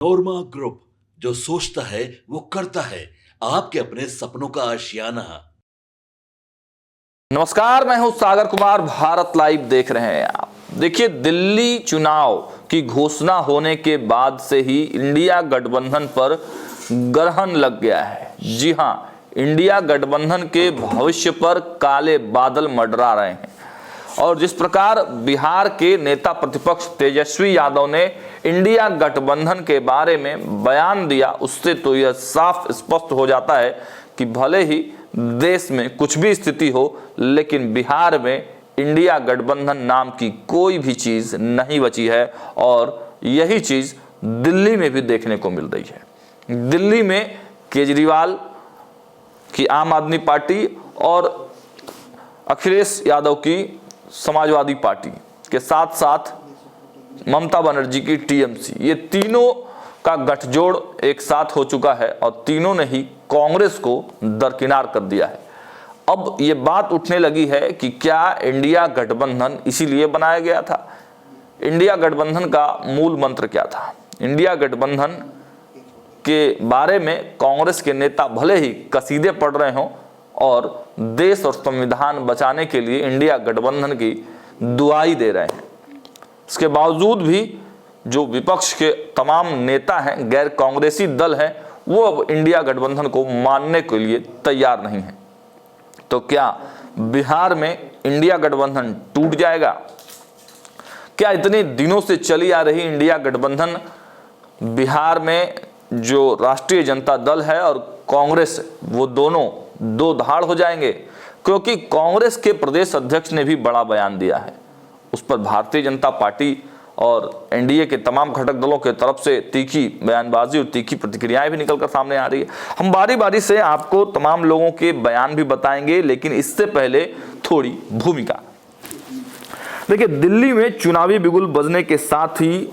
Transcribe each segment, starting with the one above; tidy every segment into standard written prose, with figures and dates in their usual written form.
नोरमा group, जो सोचता है वो करता है। आपके अपने सपनों का आशियाना। नमस्कार, मैं हूं सागर कुमार। भारत लाइव देख रहे हैं आप। देखिए, दिल्ली चुनाव की घोषणा होने के बाद से ही इंडिया गठबंधन पर ग्रहण लग गया है। जी हां, इंडिया गठबंधन के भविष्य पर काले बादल मंडरा रहे हैं। और जिस प्रकार बिहार के नेता प्रतिपक्ष तेजस्वी यादव ने इंडिया गठबंधन के बारे में बयान दिया, उससे तो यह साफ स्पष्ट हो जाता है कि भले ही देश में कुछ भी स्थिति हो, लेकिन बिहार में इंडिया गठबंधन नाम की कोई भी चीज नहीं बची है। और यही चीज दिल्ली में भी देखने को मिल रही है। दिल्ली में केजरीवाल की आम आदमी पार्टी और अखिलेश यादव की समाजवादी पार्टी के साथ साथ ममता बनर्जी की टीएमसी, ये तीनों का गठजोड़ एक साथ हो चुका है और तीनों ने ही कांग्रेस को दरकिनार कर दिया है। अब ये बात उठने लगी है कि क्या इंडिया गठबंधन इसीलिए बनाया गया था? इंडिया गठबंधन का मूल मंत्र क्या था? इंडिया गठबंधन के बारे में कांग्रेस के नेता भले ही कसीदे पढ़ रहे हों और देश और संविधान बचाने के लिए इंडिया गठबंधन की दुआई दे रहे हैं, इसके बावजूद भी जो विपक्ष के तमाम नेता हैं, गैर कांग्रेसी दल हैं, वो अब इंडिया गठबंधन को मानने के लिए तैयार नहीं है। तो क्या बिहार में इंडिया गठबंधन टूट जाएगा? क्या इतने दिनों से चली आ रही इंडिया गठबंधन बिहार में जो राष्ट्रीय जनता दल है और कांग्रेस, वो दोनों दो धाड़ हो जाएंगे? क्योंकि कांग्रेस के प्रदेश अध्यक्ष ने भी बड़ा बयान दिया है, उस पर भारतीय जनता पार्टी और एनडीए के तमाम घटक दलों के तरफ से तीखी बयानबाजी और तीखी प्रतिक्रियाएं भी निकलकर सामने आ रही है। हम बारी बारी से आपको तमाम लोगों के बयान भी बताएंगे, लेकिन इससे पहले थोड़ी भूमिका। देखिए, दिल्ली में चुनावी बिगुल बजने के साथ ही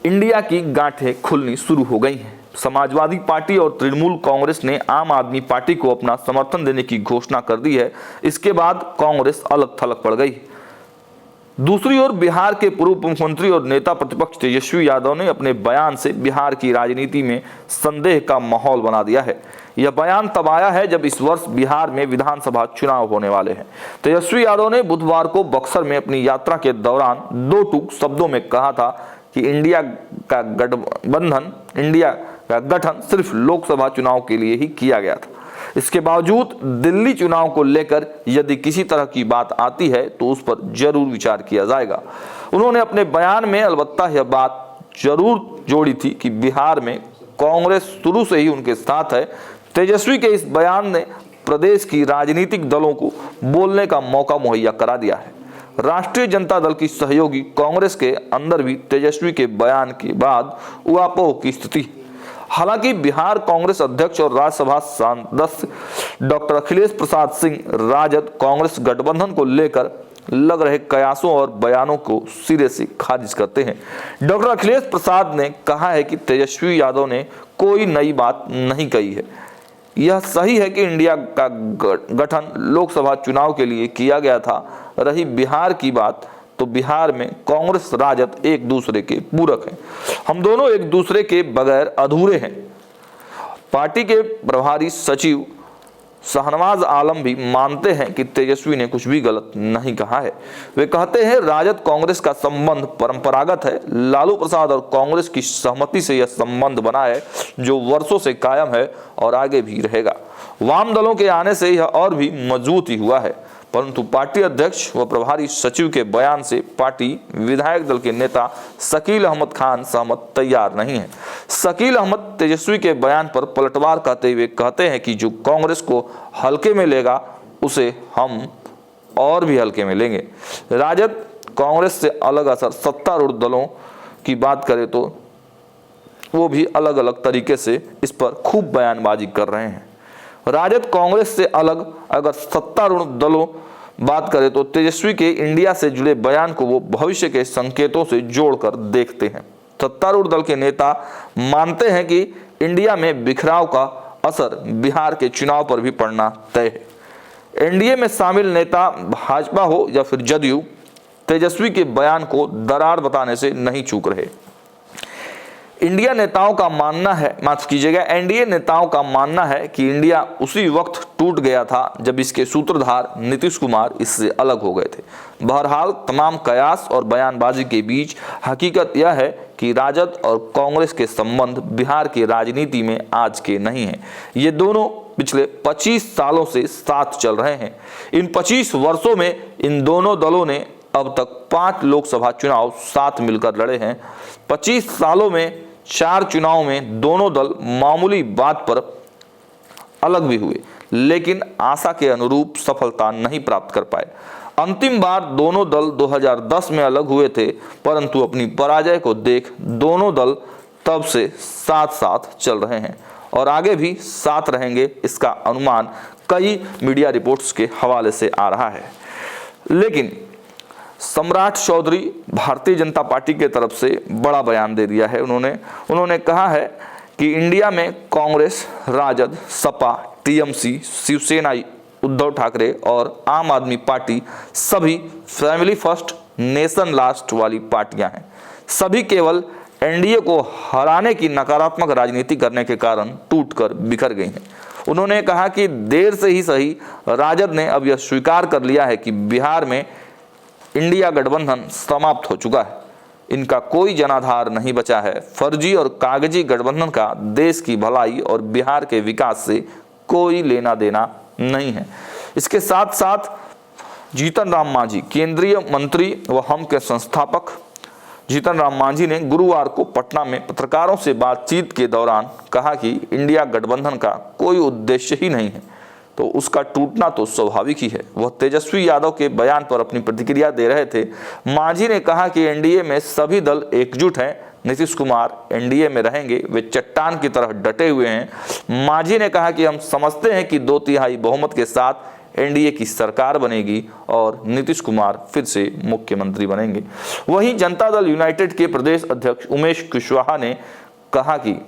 इंडिया की गांठें खुलनी शुरू हो गई हैं। समाजवादी पार्टी और तृणमूल कांग्रेस ने आम आदमी पार्टी को अपना समर्थन देने की घोषणा कर दी है। इसके बाद कांग्रेस अलग थलग पड़ गई। दूसरी ओर बिहार के पूर्व मुख्यमंत्री और नेता प्रतिपक्ष तेजस्वी यादव ने अपने बयान से बिहार की राजनीति में संदेह का माहौल बना दिया है। यह बयान तब आया है जब इस वर्ष बिहार में विधानसभा चुनाव होने वाले हैं। तेजस्वी यादव ने बुधवार को बक्सर में अपनी यात्रा के दौरान दो टूक शब्दों में कहा था कि इंडिया का गठबंधन, इंडिया का गठन सिर्फ लोकसभा चुनाव के लिए ही किया गया था। इसके बावजूद दिल्ली चुनाव को लेकर यदि किसी तरह की बात आती है तो उस पर जरूर विचार किया जाएगा। उन्होंने अपने बयान में अलबत्ता यह बात जरूर जोड़ी थी कि बिहार में कांग्रेस शुरू से ही उनके साथ है। तेजस्वी के इस बयान ने प्रदेश की राजनीतिक दलों को बोलने का मौका मुहैया करा दिया है। राष्ट्रीय जनता दल की सहयोगी कांग्रेस के अंदर भी तेजस्वी के बयान के बाद उहापोह की स्थिति। हालांकि बिहार कांग्रेस अध्यक्ष और राज्यसभा सदस्य डॉक्टर अखिलेश प्रसाद सिंह राजद कांग्रेस गठबंधन को लेकर लग रहे कयासों और बयानों को सिरे से खारिज करते हैं। डॉक्टर अखिलेश प्रसाद ने कहा है कि तेजस्वी यादव ने कोई नई बात नहीं कही है। यह सही है कि इंडिया का गठन लोकसभा चुनाव के लिए किया गया था। रही बिहार की बात, तो बिहार में कांग्रेस राजद एक दूसरे के पूरक हैं। हम दोनों एक दूसरे के बगैर अधूरे हैं। पार्टी के प्रभारी सचिव शाहनवाज आलम भी मानते हैं कि तेजस्वी ने कुछ भी गलत नहीं कहा है। वे कहते हैं, राजद कांग्रेस का संबंध परंपरागत है। लालू प्रसाद और कांग्रेस की सहमति से यह संबंध बना है जो वर्षों से कायम है और आगे भी रहेगा। वाम दलों के आने से यह और भी मजबूत ही हुआ है, परंतु पार्टी अध्यक्ष व प्रभारी सचिव के बयान से पार्टी विधायक दल के नेता शकील अहमद खान सहमत तैयार नहीं है। शकील अहमद तेजस्वी के बयान पर पलटवार करते हुए कहते हैं कि जो कांग्रेस को हल्के में लेगा उसे हम और भी हल्के में लेंगे। राजद कांग्रेस से अलग असर सत्तारूढ़ दलों की बात करें तो वो भी अलग अलग तरीके से इस पर खूब बयानबाजी कर रहे हैं। राजद कांग्रेस से अलग अगर सत्तारूढ़ दलों बात करें तो तेजस्वी के इंडिया से जुड़े बयान को वो भविष्य के संकेतों से जोड़कर देखते हैं। सत्तारूढ़ दल के नेता मानते हैं कि इंडिया में बिखराव का असर बिहार के चुनाव पर भी पड़ना तय है। एनडीए में शामिल नेता भाजपा हो या फिर जदयू, तेजस्वी के बयान को दरार बताने से नहीं चूक रहे। इंडिया नेताओं का मानना है, माफ कीजिएगा, एनडीए नेताओं का मानना है कि इंडिया उसी वक्त टूट गया था जब इसके सूत्रधार नीतीश कुमार इससे अलग हो गए थे। बहरहाल तमाम कयास और बयानबाजी के बीच हकीकत यह है कि राजद और कांग्रेस के संबंध बिहार की राजनीति में आज के नहीं हैं। ये दोनों पिछले 25 सालों से साथ चल रहे हैं। इन 25 वर्षों में इन दोनों दलों ने अब तक 5 लोकसभा चुनाव साथ मिलकर लड़े हैं। 25 सालों में 4 चुनाव में दोनों दल मामूली बात पर अलग भी हुए, लेकिन आशा के अनुरूप सफलता नहीं प्राप्त कर पाए। अंतिम बार दोनों दल 2010 में अलग हुए थे, परंतु अपनी पराजय को देख दोनों दल तब से साथ साथ चल रहे हैं और आगे भी साथ रहेंगे, इसका अनुमान कई मीडिया रिपोर्ट्स के हवाले से आ रहा है। लेकिन सम्राट चौधरी भारतीय जनता पार्टी के तरफ से बड़ा बयान दे दिया है। उन्होंने कहा है कि इंडिया में कांग्रेस, राजद, सपा, टीएमसी, शिवसेना, उद्धव ठाकरे और आम आदमी पार्टी सभी फैमिली फर्स्ट नेशन लास्ट वाली पार्टियां हैं। सभी केवल एनडीए को हराने की नकारात्मक राजनीति करने के कारण टूटकर बिखर गई हैं। उन्होंने कहा कि देर से ही सही राजद ने अब यह स्वीकार कर लिया है कि बिहार में इंडिया गठबंधन समाप्त हो चुका है। इनका कोई जनाधार नहीं बचा है। फर्जी और कागजी गठबंधन का देश की भलाई और बिहार के विकास से कोई लेना देना नहीं है। इसके साथ साथ जीतन राम मांझी, केंद्रीय मंत्री व हम के संस्थापक जीतन राम मांझी ने गुरुवार को पटना में पत्रकारों से बातचीत के दौरान कहा कि इंडिया गठबंधन का कोई उद्देश्य ही नहीं है, तो उसका टूटना तो स्वाभाविक ही है। वह तेजस्वी यादव के बयान पर अपनी प्रतिक्रिया दे रहे थे। मांझी ने कहा कि एनडीए में सभी दल एकजुट हैं। नीतीश कुमार एनडीए में रहेंगे, वे चट्टान की तरह डटे हुए हैं। मांझी ने कहा कि हम समझते हैं कि 2/3 बहुमत के साथ एनडीए की सरकार बनेगी और नीतीश कुमार फिर से मुख्यमंत्री बनेंगे। वहीं जनता दल यूनाइटेड के प्रदेश अध्यक्ष उमेश कुशवाहा ने कहा कि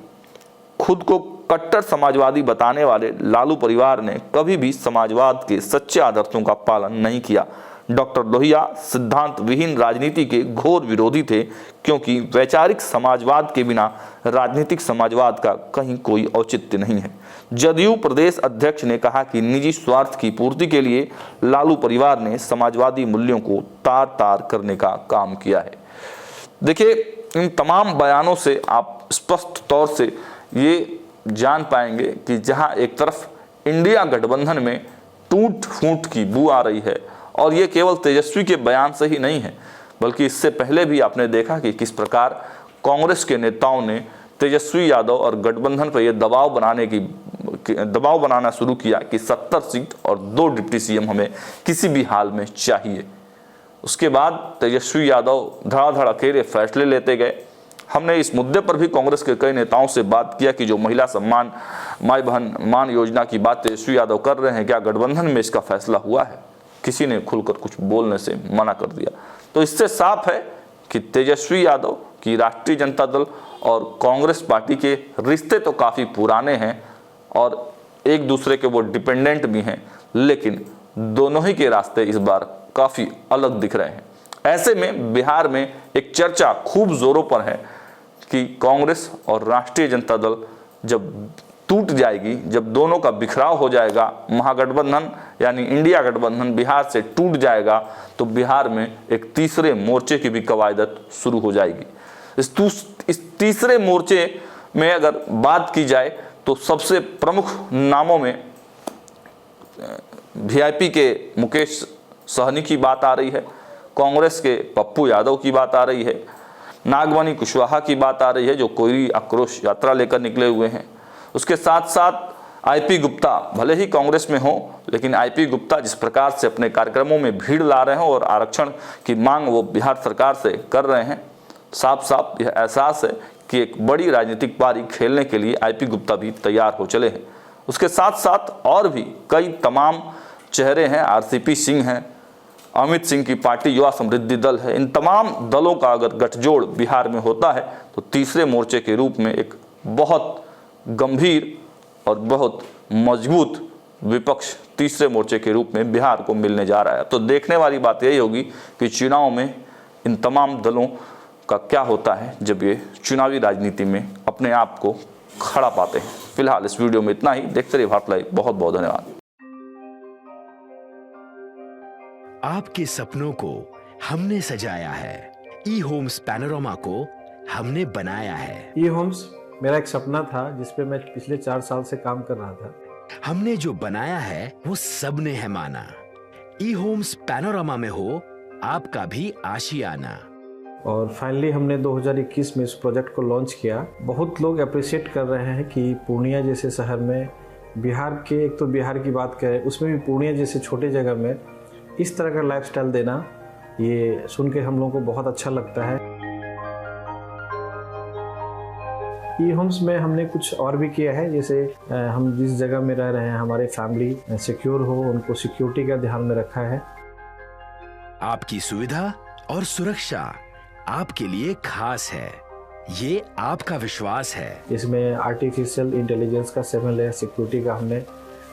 खुद को कट्टर समाजवादी बताने वाले लालू परिवार ने कभी भी समाजवाद के सच्चे आदर्शों का पालन नहीं किया। डॉक्टर लोहिया सिद्धांत विहीन राजनीति के घोर विरोधी थे, क्योंकि वैचारिक समाजवाद के बिना राजनीतिक समाजवाद का कहीं कोई औचित्य नहीं है। जदयू प्रदेश अध्यक्ष ने कहा कि निजी स्वार्थ की पूर्ति के लिए लालू परिवार ने समाजवादी मूल्यों को तार तार करने का काम किया है। देखिए, इन तमाम बयानों से आप स्पष्ट तौर से ये जान पाएंगे कि जहां एक तरफ इंडिया गठबंधन में टूट फूट की बू आ रही है, और ये केवल तेजस्वी के बयान से ही नहीं है, बल्कि इससे पहले भी आपने देखा कि किस प्रकार कांग्रेस के नेताओं ने तेजस्वी यादव और गठबंधन पर यह दबाव बनाना शुरू किया कि 70 सीट और 2 डिप्टी सीएम हमें किसी भी हाल में चाहिए। उसके बाद तेजस्वी यादव धड़ाधड़ अकेले फैसले लेते गए। हमने इस मुद्दे पर भी कांग्रेस के कई नेताओं से बात किया कि जो महिला सम्मान, माई बहन मान योजना की बात तेजस्वी यादव कर रहे हैं, क्या गठबंधन में इसका फैसला हुआ है? किसी ने खुलकर कुछ बोलने से मना कर दिया। तो इससे साफ है कि तेजस्वी यादव की राष्ट्रीय जनता दल और कांग्रेस पार्टी के रिश्ते तो काफ़ी पुराने हैं और एक दूसरे के वो डिपेंडेंट भी हैं, लेकिन दोनों ही के रास्ते इस बार काफ़ी अलग दिख रहे हैं। ऐसे में बिहार में एक चर्चा खूब जोरों पर है कि कांग्रेस और राष्ट्रीय जनता दल जब टूट जाएगी, जब दोनों का बिखराव हो जाएगा, महागठबंधन यानी इंडिया गठबंधन बिहार से टूट जाएगा, तो बिहार में एक तीसरे मोर्चे की भी कवायदत शुरू हो जाएगी। इस तीसरे मोर्चे में अगर बात की जाए तो सबसे प्रमुख नामों में वीआईपी के मुकेश सहनी की बात आ रही है, कांग्रेस के पप्पू यादव की बात आ रही है, नागमणि कुशवाहा की बात आ रही है जो कोई आक्रोश यात्रा लेकर निकले हुए हैं। उसके साथ साथ आईपी गुप्ता भले ही कांग्रेस में हो, लेकिन आईपी गुप्ता जिस प्रकार से अपने कार्यक्रमों में भीड़ ला रहे हैं और आरक्षण की मांग वो बिहार सरकार से कर रहे हैं, साफ साफ यह एहसास है कि एक बड़ी राजनीतिक पारी खेलने के लिए आईपी गुप्ता भी तैयार हो चले हैं। उसके साथ साथ और भी कई तमाम चेहरे हैं, आरसीपी सिंह हैं, अमित सिंह की पार्टी युवा समृद्धि दल है। इन तमाम दलों का अगर गठजोड़ बिहार में होता है तो तीसरे मोर्चे के रूप में एक बहुत गंभीर और बहुत मजबूत विपक्ष तीसरे मोर्चे के रूप में बिहार को मिलने जा रहा है। तो देखने वाली बात यही होगी कि चुनाव में इन तमाम दलों का क्या होता है जब ये चुनावी राजनीति में अपने आप को खड़ा पाते हैं। फिलहाल इस वीडियो में इतना ही। देखते रहिए भारत लाइव। बहुत बहुत धन्यवाद। आपके सपनों को हमने सजाया है, ई होम्स पैनोरामा को हमने बनाया है। ई होम्स मेरा एक सपना था जिस पे मैं पिछले 4 साल से काम कर रहा था। हमने जो बनाया है वो सबने है माना। ई होम्स पैनोरामा में हो आपका भी आशियाना। और फाइनली हमने 2021 में इस प्रोजेक्ट को लॉन्च किया। बहुत लोग अप्रिशिएट कर रहे हैं कि पूर्णिया जैसे शहर में, बिहार के, एक तो बिहार की बात करें उसमें भी पूर्णिया जैसे छोटे जगह में इस तरह का लाइफस्टाइल देना, ये सुन के हम लोगों को बहुत अच्छा लगता है। ई होम्स में हमने कुछ और भी किया है, जैसे हम जिस जगह में रह रहे हैं हमारे फैमिली सिक्योर हो, उनको सिक्योरिटी का ध्यान में रखा है। आपकी सुविधा और सुरक्षा आपके लिए खास है, ये आपका विश्वास है। इसमें आर्टिफिशियल इंटेलिजेंस का 7 लेयर सिक्योरिटी का हमने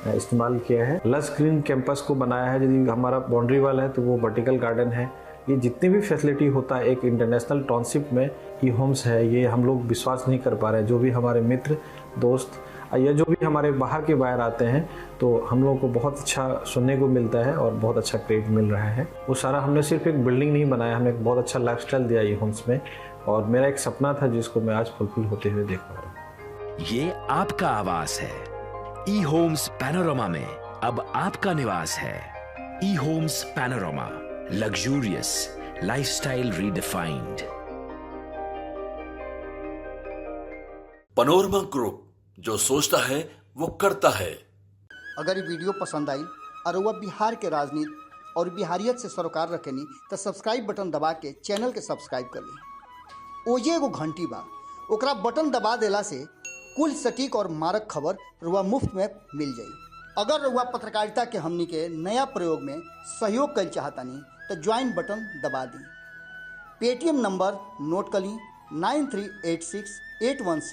इस्तेमाल किया है। लस ग्रीन कैंपस को बनाया है। यदि हमारा बाउंड्री वाल है तो वो वर्टिकल गार्डन है। ये जितनी भी फैसिलिटी होता है एक इंटरनेशनल टाउनशिप में ई होम्स है, ये हम लोग विश्वास नहीं कर पा रहे हैं। जो भी हमारे मित्र दोस्त या जो भी हमारे बाहर के बाहर आते हैं तो हम लोगों को बहुत अच्छा सुनने को मिलता है और बहुत अच्छा क्रेडिट मिल रहा है। वो सारा हमने सिर्फ एक बिल्डिंग नहीं बनाया, हमें एक बहुत अच्छा लाइफस्टाइल दिया ई होम्स में, और मेरा एक सपना था जिसको मैं आज फुलफिल होते हुए देख पा रहा हूँ। ये आपका आवास है। ई होम्स पैनोरामा में अब आपका निवास है। E homes panorama, luxurious lifestyle redefined. Panorama group, जो सोचता है वो करता है। अगर ये वीडियो पसंद आई और वह बिहार के राजनीति और बिहारियत से सरोकार रखेनी तो सब्सक्राइब बटन दबा के चैनल के सब्सक्राइब कर ली। ओजे एगो घंटी बा, ओकरा बटन दबा देला से कुल सटीक और मारक खबर रुआ मुफ्त में मिल जाई। अगर रुआ पत्रकारिता के हमनी के नया प्रयोग में सहयोग कर चाहतानी तो ज्वाइन बटन दबा दी। पेटीएम नंबर नोट कर ली 938681